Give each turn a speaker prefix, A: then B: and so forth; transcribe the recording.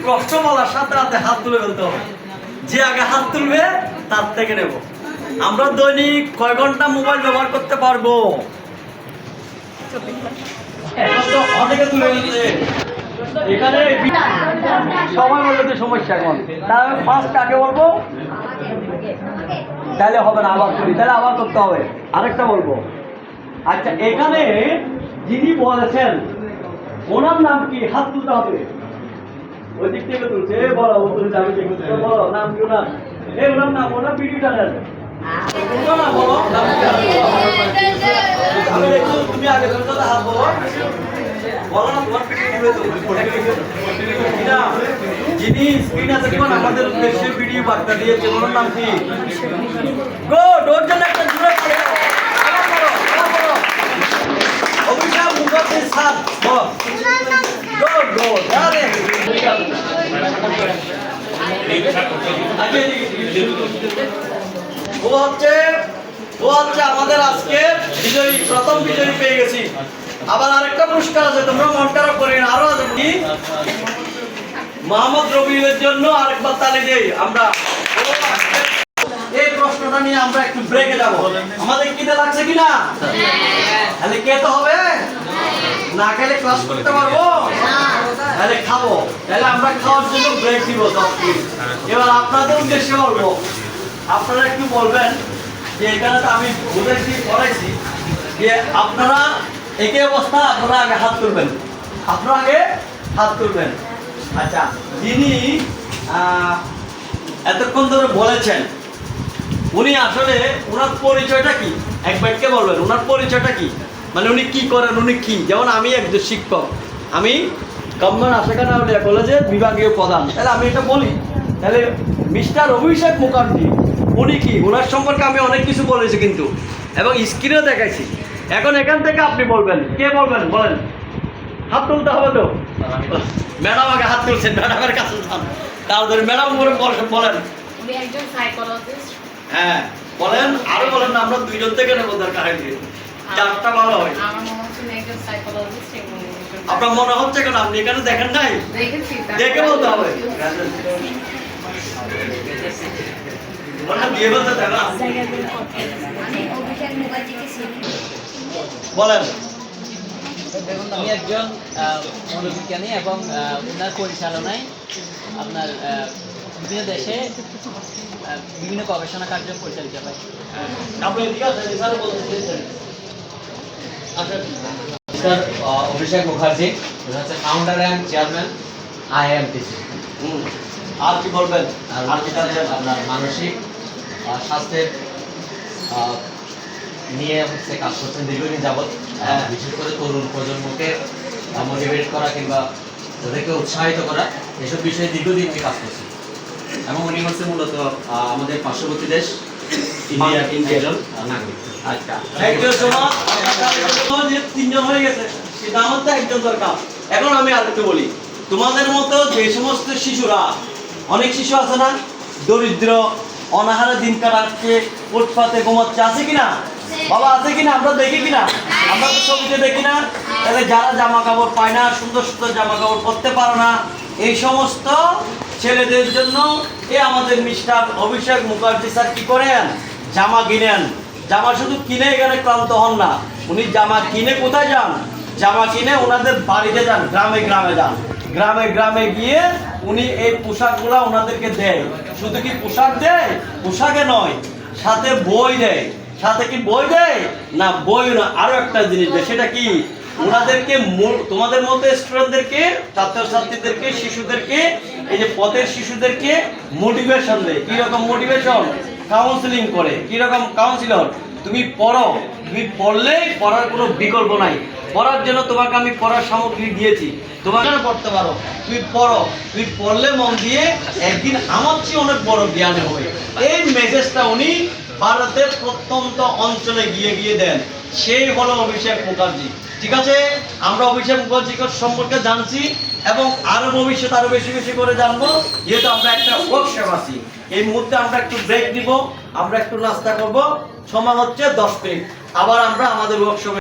A: প্রশ্ন বলার সাথে সাথে হাত তুলে ফেলতে হবে। যে আগে হাত তুলবে তার থেকে নেব। আমরা দৈনিক কয় ঘন্টা মোবাইল ব্যবহার করতে পারবো? এখন তো অনেকে তুলে ফেলছে। এখানে সময় বলতে তো সমস্যা এখন। তাহলে আমি ফার্স্ট আগে বলবো, তাহলে হবে না, আবার করি, তাহলে আবার করতে হবে। আরেকটা বলবো। আচ্ছা, এখানে যিনি বলেছেন ওনার নাম কি? হাত তুলতে হবে। ওই দিক থেকে তুলছে, বলো তুলছে, আমি দেখছি, বলো নাম কি ওনার? এই ওনার নাম, ওনার ভিডিওটা নেন। আমি দেখছি তুমি আগে তুলছো, হাত বলো, বলো না তোমার যিনি স্ক্রিনে দেখবেন আমাদের উদ্দেশ্যে ভিডিও বার্তা দিয়েছে, ওনার নাম কি? গুড, ওর জন্য একটা জোরে করে অভিষেক মুখার্জি স্যার, বলো। গুড গুড, আরে ও হচ্ছে আমাদের আজকে বিজয়ী, প্রথম বিজয়ী পেয়ে গেছি। আবার আরেকটা পুরস্কার আছে, তোমরা মন খারাপ করে না, আরো আছে কি? মোহাম্মদ রবিউলের জন্য আরেকবার তালি দেই আমরা। এই প্রশ্নটা নিয়ে আমরা একটু ব্রেকে যাব। আমাদের খিদে লাগছে কিনা? তাহলে খেতে হবে, না খেলে ক্লাস করতে পারবো? তাহলে খাবো। তাহলে আমরা খাওয়ার জন্য ব্রেক দিব 10 মিনিট। এবার আপনাদের উদ্দেশ্যে বলবো, আপনারা একটু বলবেন যে এখানে তো আমি বুঝেছি, পড়াইছি যে আপনারা একই অবস্থা, আপনারা আগে হাত তুলবেন, আপনারা আগে হাত তুলবেন। আচ্ছা, যিনি এতক্ষণ ধরে বলেছেন উনি আসলে ওনার পরিচয়টা কি একবার কে বলবেন? ওনার পরিচয়টা কি, মানে উনি কি করেন, উনি কি? যেমন আমি একজন শিক্ষক, আমি গভর্নমেন্ট আশাখানা কলেজের বিভাগীয় প্রধান, তাহলে আমি এটা বলি। তাহলে মিস্টার অভিষেক মুখার্জি উনি কি? ওনার সম্পর্কে আমি অনেক কিছু বলেছি কিন্তু, এবং স্ক্রিনেও দেখাইছি। এখন এখান থেকে আপনি বলবেন, কে বলবেন বলেন? হাত তুলতে হবে তো। ম্যাডাম আগে হাত তুলছেন, ম্যাডামের কাছে যান, তারপরে ম্যাডাম বলেন।
B: উনি একজন সাইকোলজিস্ট।
A: হ্যাঁ বলেন, আরো বলেন না, আমরা দুইজন থেকে নেবো দরকার হয়, চারটা ভালো হয়।
B: আমার মনে হচ্ছে উনি একজন সাইকোলজিস্ট।
A: আপনার মনে হচ্ছে কেন? আপনি এখানে দেখেন নাই?
B: দেখেছি,
A: দেখে বলতে হবে। বলেন।
C: আমি একজন মনোবিজ্ঞানী এবং ওনার পরিচালনায় আপনার বিভিন্ন দেশে বিভিন্ন গবেষণা কার্য পরিচালিত হয়।
D: স্যার অভিষেক মুখার্জি হচ্ছে ফাউন্ডার অ্যান্ড চেয়ারম্যান IIMTC।
A: আর কি বলবেন?
D: আর যেটা আপনার মানসিক স্বাস্থ্যের নিয়ে হচ্ছে কাজ করছেন দীর্ঘদিন যাবৎ, বিশেষ করে তরুণ প্রজন্মকে মোটিভেট করা কিংবা তাদেরকে উৎসাহিত করা, এসব বিষয়ে দীর্ঘদিন উনি কাজ করছেন। এবং উনি হচ্ছে মূলত আমাদের পার্শ্ববর্তী দেশ ইন্ডিয়ার একজন নাগরিক।
A: আচ্ছা, তিনজন হয়ে গেছে, সেটা আমার তো একজন দরকার। এখন আমি আর একটু বলি, তোমাদের মতো যে সমস্ত শিশুরা, অনেক শিশু আছে না, দরিদ্র অনাহারে দিন কাটাচ্ছে, ফুটপাতে ঘুমাচ্ছে, আছে কিনা বাবা? আছে কিনা? আমরা দেখি কিনা? আমরা তো ছবিতে দেখি না? তাহলে যারা জামা কাপড় পায় না, সুন্দর সুন্দর জামা কাপড় পরতে পারো না, এই সমস্ত ছেলেদের জন্য আমাদের মিস্টার অভিষেক মুখার্জি স্যার কি করেন? জামা কিনেন। জামা শুধু কিনে এখানে ক্লান্ত হন না, উনি জামা কিনে কোথায় যান? জামা কিনে ওনাদের বাড়িতে যান, গ্রামে গ্রামে যান, গ্রামে গ্রামে গিয়ে উনি এই পোশাকগুলো ওনাদেরকে দেয়। শুধু কি পোশাক দেয়? পোশাকে নয়, সাথে বই দেয়। সাথে কি বই দেয়? না, বই না, আরো একটা জিনিস দেয়। সেটা কি? ওনাদেরকে, তোমাদের মতো স্টুডেন্টদেরকে, ছাত্রছাত্রীদেরকে, শিশুদেরকে, এই যে পথের শিশুদেরকে মোটিভেশন দেয়। কিরকম মোটিভেশন? কাউন্সিলিং করে। কিরকম কাউন্সিলর? তুমি পড়ো, তুমি পড়লেই পড়ার কোনো বিকল্প নাই। পড়ার জন্য তোমাকে আমি পড়ার সামগ্রী দিয়েছি, তোমাকে পড়তে পারো, তুমি পড়ো, তুমি পড়লে মন দিয়ে একদিন আমার চেয়ে অনেক বড় জ্ঞান হবে। এই মেসেজটা উনি ভারতের প্রত্যন্ত অঞ্চলে গিয়ে গিয়ে দেন। সেই হলো অভিষেক মুখার্জি। ঠিক আছে, আমরা অভিষেক মুখার্জি সম্পর্কে জানছি এবং আরো ভবিষ্যৎ আরো বেশি বেশি করে জানবো, যেহেতু আমরা একটা ওয়ার্কশপ আছি। এই মুহূর্তে আমরা একটু ব্রেক দিব, আমরা একটু নাস্তা করব, সময় হচ্ছে 10 মিনিট, আবার আমরা আমাদের ওয়ার্কশপে